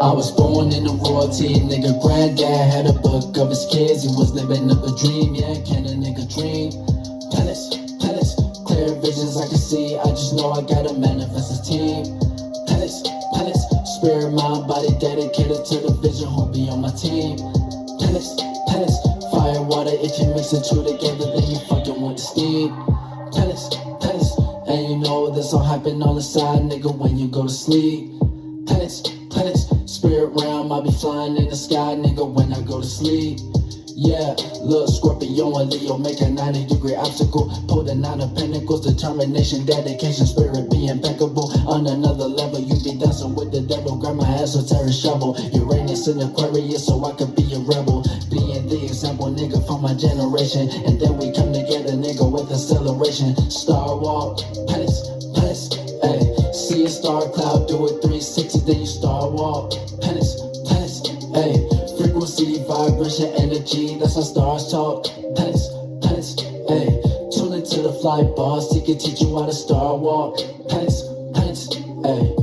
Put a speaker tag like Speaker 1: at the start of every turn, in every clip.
Speaker 1: I was born in a royalty, nigga. Granddad had a book of his kids. He was living up a dream, yeah. Can a nigga dream? Palace, palace, clear visions I can see. I just know I gotta manifest a team. Palace, palace, spirit, mind, body dedicated to the vision. Who'll be on my team? Palace, palace, fire, water. If you mix the two together, then you fucking want the steam. Palace, palace, and you know this all happen on the side, nigga, when you go to sleep. Palace, palace, spirit realm, I be flying in the sky, nigga, when I go to sleep. Yeah, look, Scorpio and Leo make a 90-degree obstacle. Pull the 9 of pentacles, determination, dedication, spirit be impeccable. On another level, you be dancing with the devil. Grab my esoteric shovel. Uranus in Aquarius, so I could be a rebel. Being the example, nigga, for my generation. And then we come together, nigga, with acceleration. Star walk, palace, palace, ayy. See a star cloud, do it 360, then you star walk. Palace, palace, ayy. Frequency, vibration, energy, that's how stars talk. Palace, palace, ayy. Tune into the flight boss, he can teach you how to star walk. Palace, palace, ayy.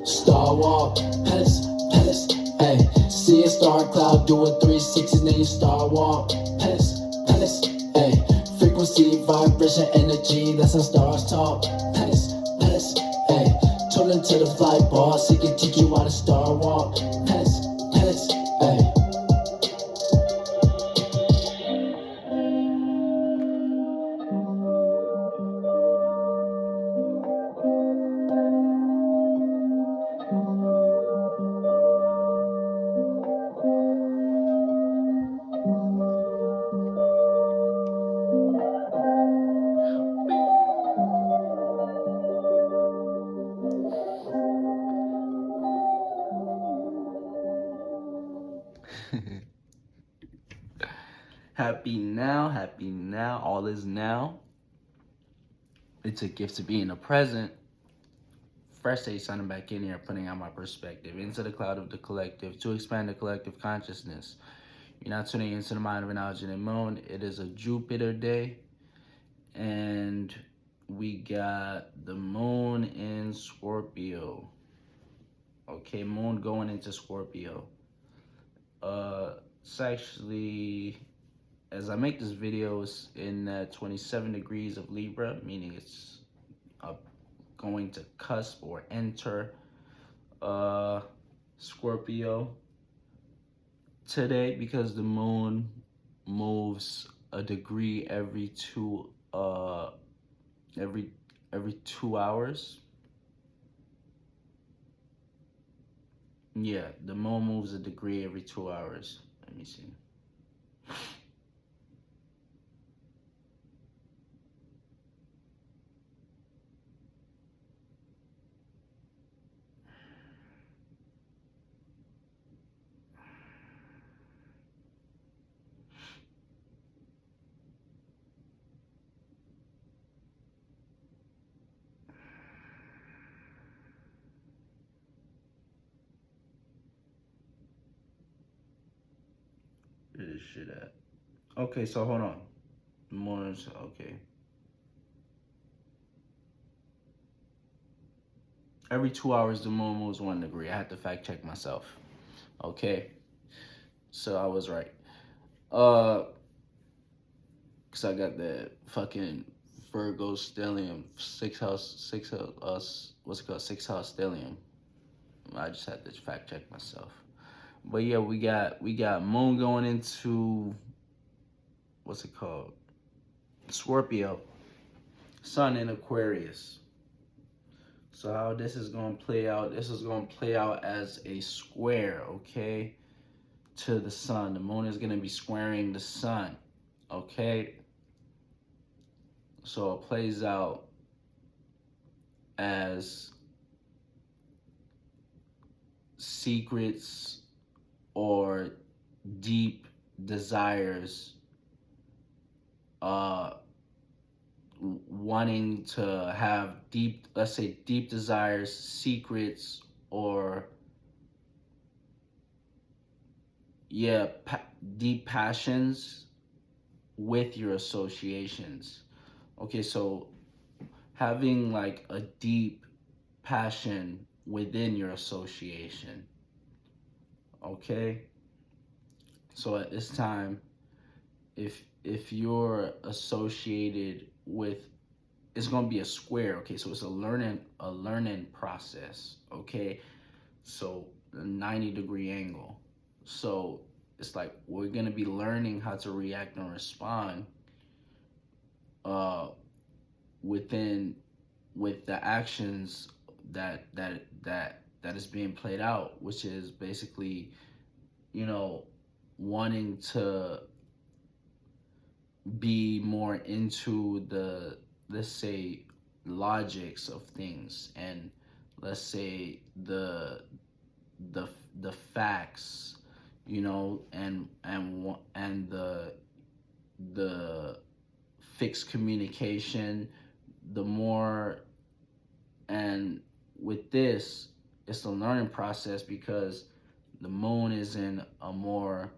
Speaker 1: Star walk, palace, palace, ayy. See a star cloud, do a 360, then you star walk. Palace, palace, ayy. Frequency, vibration, energy, that's how stars talk. Palace, palace, ayy. Tune into the flight boss, he can teach you how to star walk. Palace, palace, ayy.
Speaker 2: Happy now, all is now. It's a gift to be in the present. Fresh day signing back in here, putting out my perspective into the cloud of the collective to expand the collective consciousness. You're not tuning into the mind of an algid moon. It is a Jupiter day, and we got the moon in Scorpio. Okay, moon going into Scorpio. It's actually, as I make this video, it's in 27 degrees of Libra, meaning it's going to cusp or enter Scorpio today, because the moon moves a degree every 2 hours. Yeah, the moon moves a degree every 2 hours. Let me see. Where this shit at? Okay, so hold on. The moon is okay. Every 2 hours, the moon moves 1 degree. I had to fact check myself. Okay, so I was right. Cause I got that fucking Virgo stellium, 6th house, what's it called? 6th house stellium. I just had to fact check myself. But yeah, we got moon going into, what's it called? Scorpio. Sun in Aquarius. So how this is going to play out, this is going to play out as a square, okay, to the sun. The moon is going to be squaring the sun, okay? So it plays out as secrets or deep desires, wanting to have deep, let's say deep desires, secrets, or deep passions with your associations. Okay, so having like a deep passion within your association. Okay, so at this time, if you're associated with, it's going to be a square. Okay, so it's a learning process. Okay, so a 90-degree angle. So it's like we're going to be learning how to react and respond within, with the actions that is being played out, which is basically, you know, wanting to be more into the, let's say, logics of things, and let's say the facts, you know, and the fixed communication, the more. And with this, it's a learning process because the moon is in a more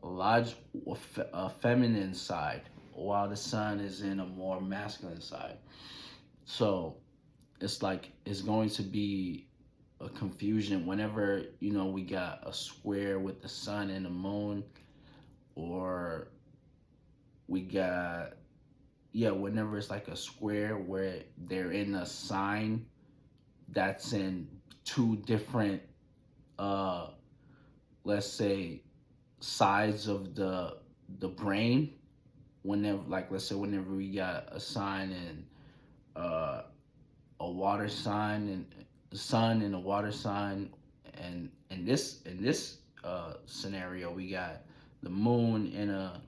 Speaker 2: a feminine side, while the sun is in a more masculine side. So it's like it's going to be a confusion whenever, you know, we got a square with the sun and the moon, or we got, yeah, whenever it's like a square where they're in a sign that's in two different let's say sides of the brain. Whenever, like, let's say whenever we got a sign in a water sign, and the sun and a water sign, and in this scenario we got the moon in a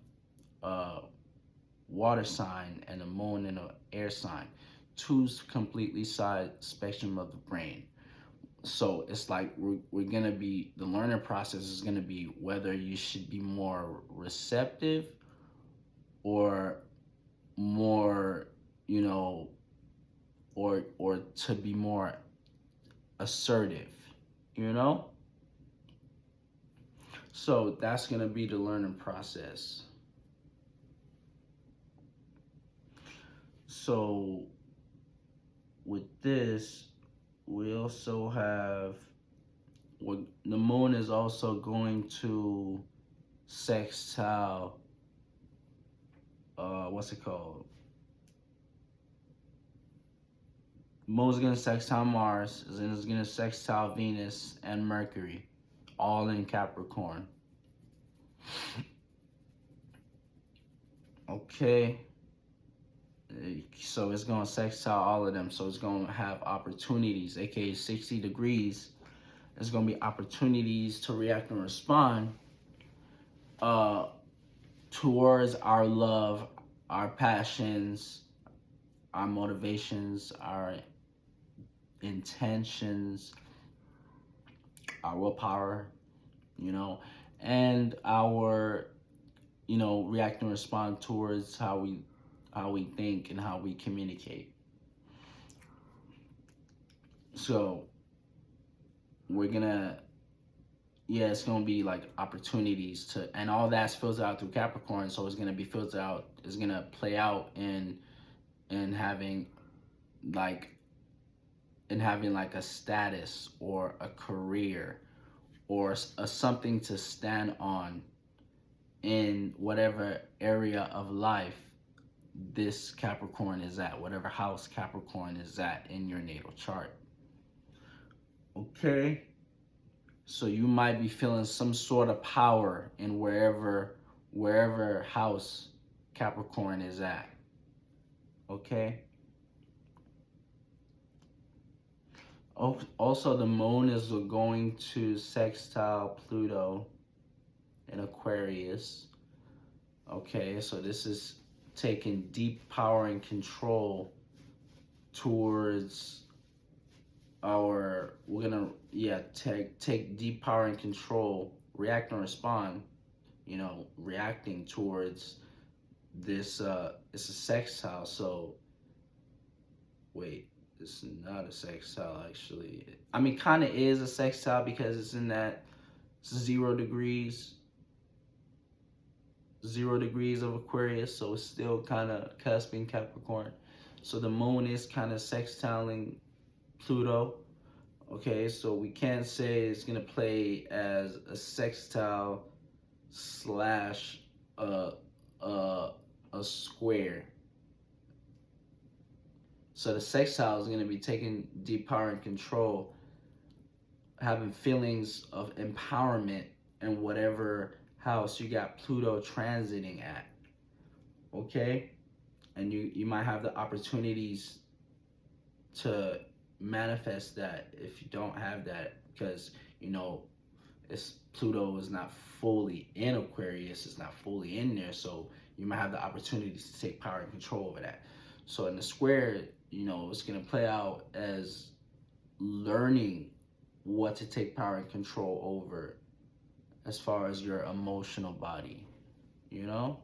Speaker 2: water sign and the moon in a air sign, two completely side spectrum of the brain. So it's like we're gonna be, the learning process is gonna be whether you should be more receptive or more, you know, or to be more assertive, you know. So that's gonna be the learning process. So with this, we also have, the moon is also going to sextile, what's it called? Moon's gonna sextile Mars, and it's gonna sextile Venus and Mercury, all in Capricorn. Okay. So it's going to sextile all of them. So it's going to have opportunities, aka 60 degrees. There's going to be opportunities to react and respond towards our love, our passions, our motivations, our intentions, our willpower, you know, and our, you know, react and respond towards how we think and how we communicate. So we're gonna, yeah, it's gonna be like opportunities to, and all that's filtered out through Capricorn. So it's gonna be filtered out, it's gonna play out in having like a status or a career or a something to stand on in whatever area of life this Capricorn is at, whatever house Capricorn is at in your natal chart. Okay, so you might be feeling some sort of power in wherever house Capricorn is at. Okay. Also, the moon is going to sextile Pluto in Aquarius. Okay, so this is taking deep power and control towards our, we're gonna, yeah, take deep power and control, react and respond, you know, reacting towards this, it's a sextile. So wait, it's not a sextile actually. I mean, kind of is a sextile because it's in that 0 degrees of Aquarius, so it's still kind of cusping Capricorn. So the moon is kind of sextiling Pluto. Okay, so we can't say it's gonna play as a sextile slash a a a square. So the sextile is gonna be taking deep power and control, having feelings of empowerment in whatever house you got Pluto transiting at. Okay, and you might have the opportunities to manifest that if you don't have that, because you know it's Pluto is not fully in Aquarius, it's not fully in there, so you might have the opportunities to take power and control over that. So in the square, you know, it's gonna play out as learning what to take power and control over as far as your emotional body, you know,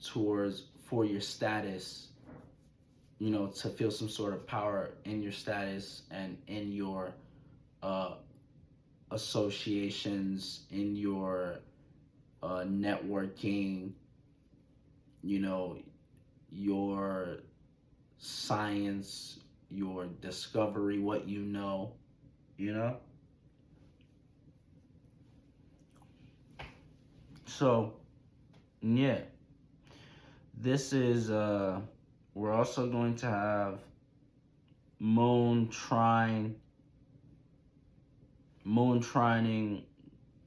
Speaker 2: towards for your status, you know, to feel some sort of power in your status and in your uh, associations, in your networking, you know, your science, your discovery, what you know, you know. So, yeah, this is, we're also going to have moon trining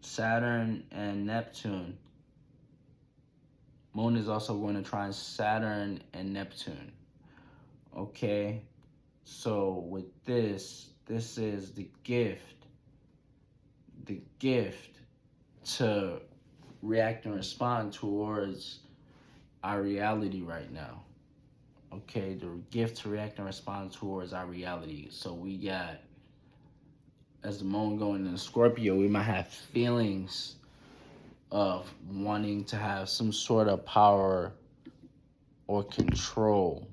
Speaker 2: Saturn and Neptune. Moon is also going to trine Saturn and Neptune. Okay, so with this is the gift to react and respond towards our reality right now. Okay, the gift to react and respond towards our reality. So we got, as the moon going in Scorpio, we might have feelings of wanting to have some sort of power or control,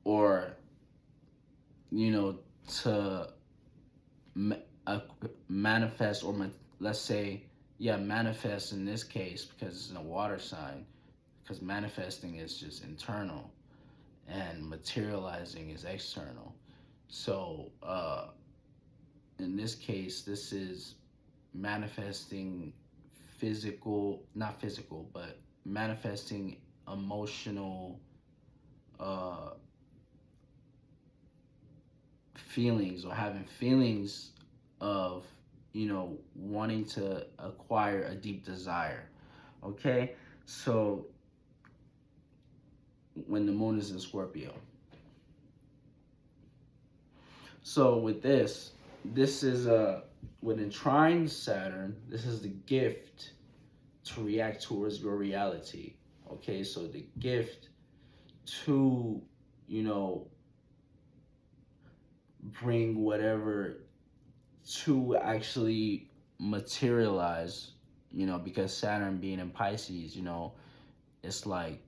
Speaker 2: or, you know, to manifest, or let's say, yeah, manifest in this case, because it's in a water sign, because manifesting is just internal and materializing is external. So in this case, this is manifesting not physical, but manifesting emotional feelings, or having feelings of, you know, wanting to acquire a deep desire. Okay, so when the moon is in Scorpio. So with this is when in trine Saturn, this is the gift to react towards your reality. Okay, so the gift to, you know, bring whatever to actually materialize, you know, because Saturn being in Pisces, you know, it's like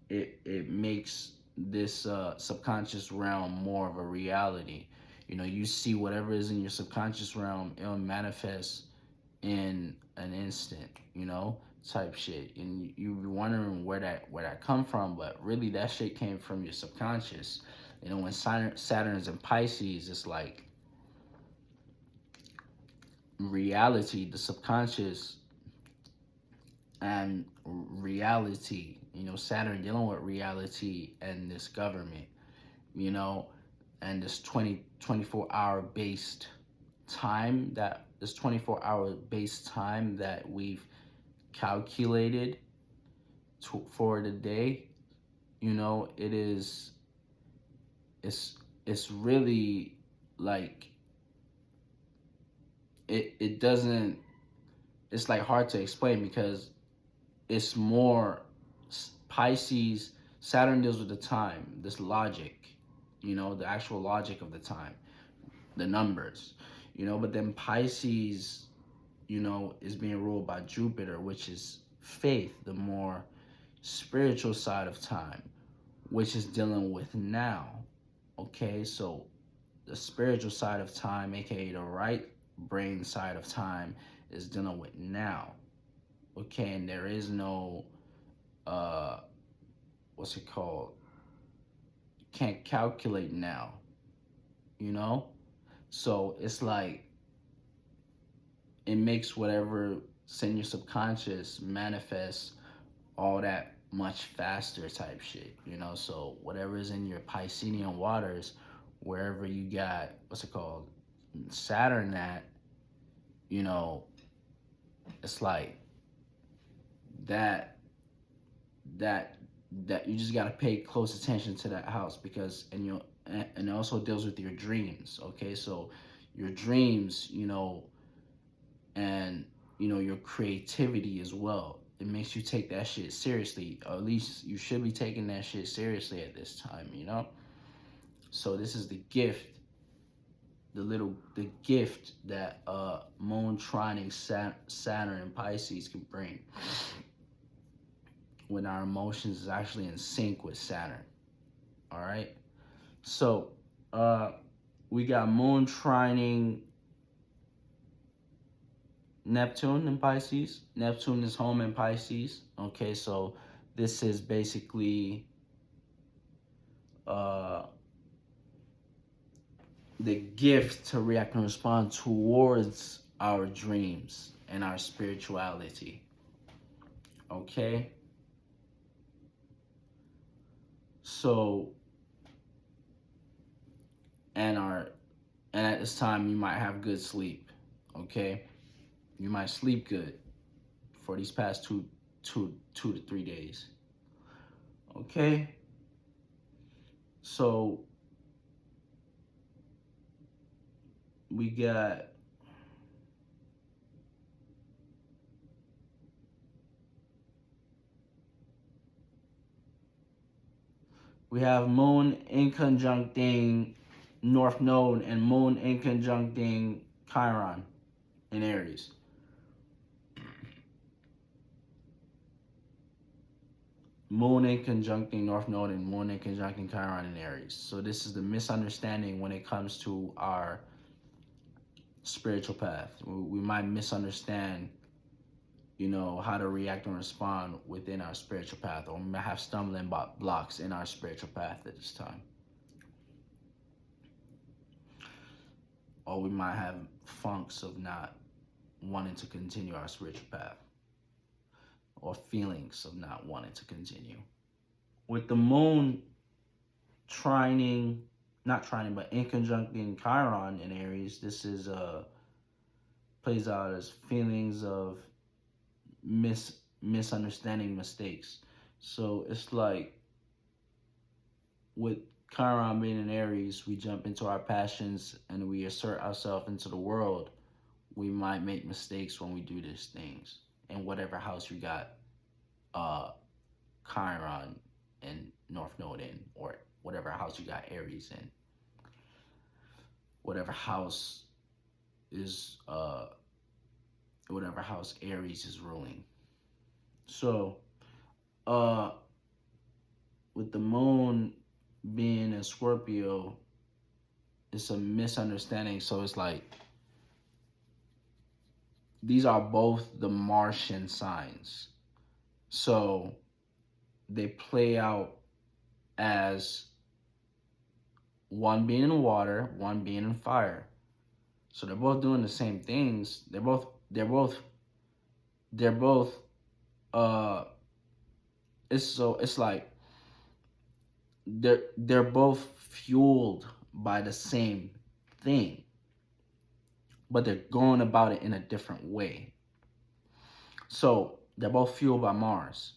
Speaker 2: it makes this subconscious realm more of a reality. You know, you see whatever is in your subconscious realm, it'll manifest in an instant, you know, type shit. And you be wondering where that come from, but really that shit came from your subconscious. You know, when Saturn is in Pisces, it's like reality, the subconscious, and reality. You know, Saturn dealing with reality and this government, you know, and this 24-hour based time, that this 24-hour based time that we've calculated for the day, you know, it's really like it doesn't, it's like hard to explain, because it's more Pisces. Saturn deals with the time, this logic, you know, the actual logic of the time, the numbers, you know. But then Pisces, you know, is being ruled by Jupiter, which is faith, the more spiritual side of time, which is dealing with now. Okay, so the spiritual side of time, aka the right brain side of time, is dealing with now. Okay, and there is no what's it called, can't calculate now, you know? So it's like it makes whatever's in your subconscious manifest all that much faster type shit, you know? So whatever's in your Piscean waters, wherever you got, what's it called, Saturn at, you know, it's like that that that you just got to pay close attention to that house, because and it also deals with your dreams. Okay, so your dreams, you know, and you know, your creativity as well, it makes you take that shit seriously, or at least you should be taking that shit seriously at this time, you know. So this is the gift, the gift that moon trining Saturn and Pisces can bring when our emotions is actually in sync with Saturn. All right. So we got moon trining Neptune in Pisces. Neptune is home in Pisces. Okay, so this is basically the gift to react and respond towards our dreams and our spirituality. Okay? So, and at this time you might have good sleep. Okay? You might sleep good for these past two to 3 days. Okay? So we have moon in conjuncting North Node and moon in conjuncting Chiron in Aries. Moon in conjuncting North Node and moon in conjuncting Chiron in Aries. So this is the misunderstanding when it comes to our spiritual path. We might misunderstand, you know, how to react and respond within our spiritual path, or we might have stumbling blocks in our spiritual path at this time. Or we might have funks of not wanting to continue our spiritual path, or feelings of not wanting to continue. With the moon not trining, but in conjuncting Chiron in Aries, this is plays out as feelings of misunderstanding, mistakes. So it's like with Chiron being in Aries, we jump into our passions and we assert ourselves into the world. We might make mistakes when we do these things. In whatever house you got Chiron and North Node in, or whatever house you got Aries in. Whatever house Aries is ruling. So with the moon being in Scorpio, it's a misunderstanding. So it's like these are both the Martian signs. So they play out as one being in water, one being in fire. So they're both doing the same things. They're both it's like they're both fueled by the same thing, but they're going about it in a different way. So they're both fueled by Mars,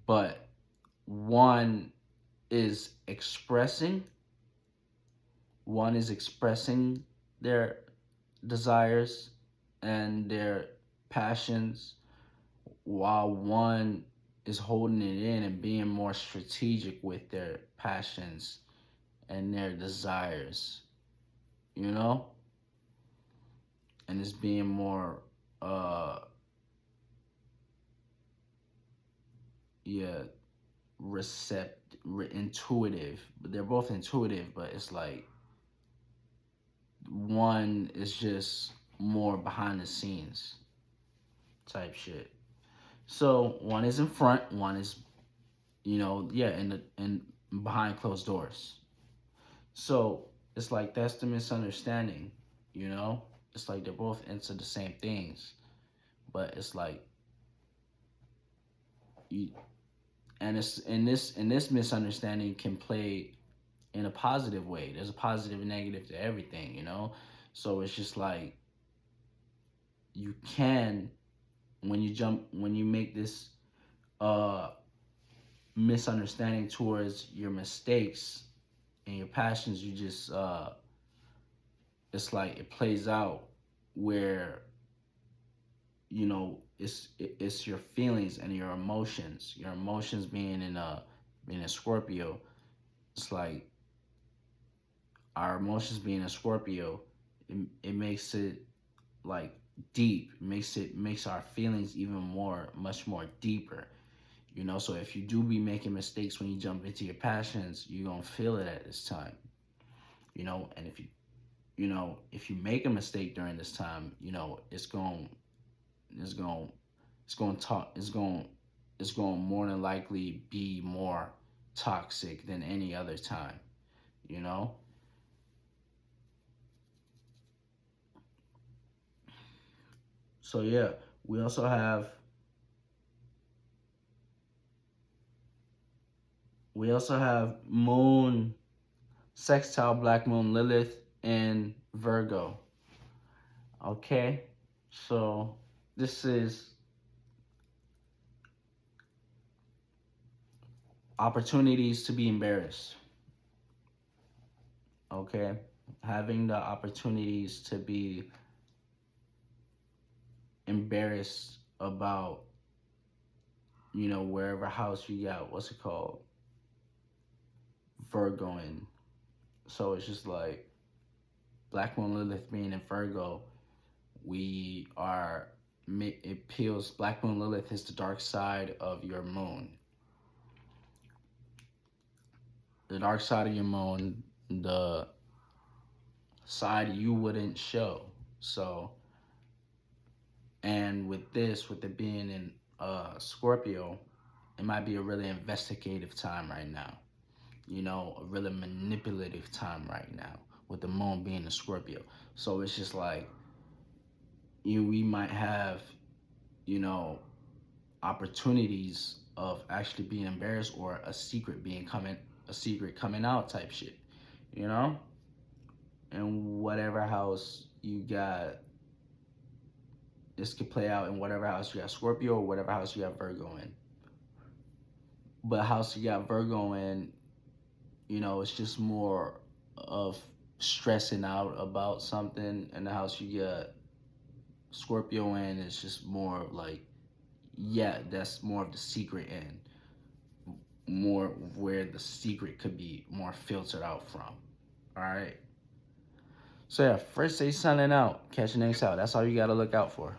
Speaker 2: but one is expressing their desires and their passions, while one is holding it in and being more strategic with their passions and their desires, you know? And it's being more intuitive. But they're both intuitive, but it's like one is just more behind the scenes type shit. So one is in front, one is, you know, and behind closed doors. So it's like that's the misunderstanding, you know? It's like they're both into the same things, but it's like you, and it's in this misunderstanding can play in a positive way. There's a positive and negative to everything, you know? So it's just like you can, when you make this misunderstanding towards your mistakes and your passions, you just it's like it plays out where, you know, it's your feelings and your emotions being in a Scorpio. It's like our emotions being a Scorpio, it makes it like deep. It makes our feelings even much more deeper. You know, so if you do be making mistakes when you jump into your passions, you're gonna feel it at this time. You know, and if you make a mistake during this time, you know, it's going it's going more than likely be more toxic than any other time, you know? So yeah, we also have moon sextile black moon Lilith in Virgo. Okay? So this is opportunities to be embarrassed. Okay? Having the opportunities to be embarrassed about, you know, wherever house you got, what's it called? Virgo in. So it's just like Black Moon Lilith being in Virgo, it peels. Black Moon Lilith is the dark side of your moon. The dark side of your moon, the side you wouldn't show. So, and with it being in Scorpio, it might be a really investigative time right now. You know, a really manipulative time right now with the moon being a Scorpio. So it's just like we might have, you know, opportunities of actually being embarrassed or a secret coming out type shit, you know? And whatever house you got, this could play out in whatever house you got Scorpio or whatever house you got Virgo in. But house you got Virgo in, you know, it's just more of stressing out about something, and the house you got Scorpio in is just more of like, yeah, that's more of the secret end, more where the secret could be more filtered out from. All right. So yeah, first day signing out. Catch you next out. That's all you got to look out for.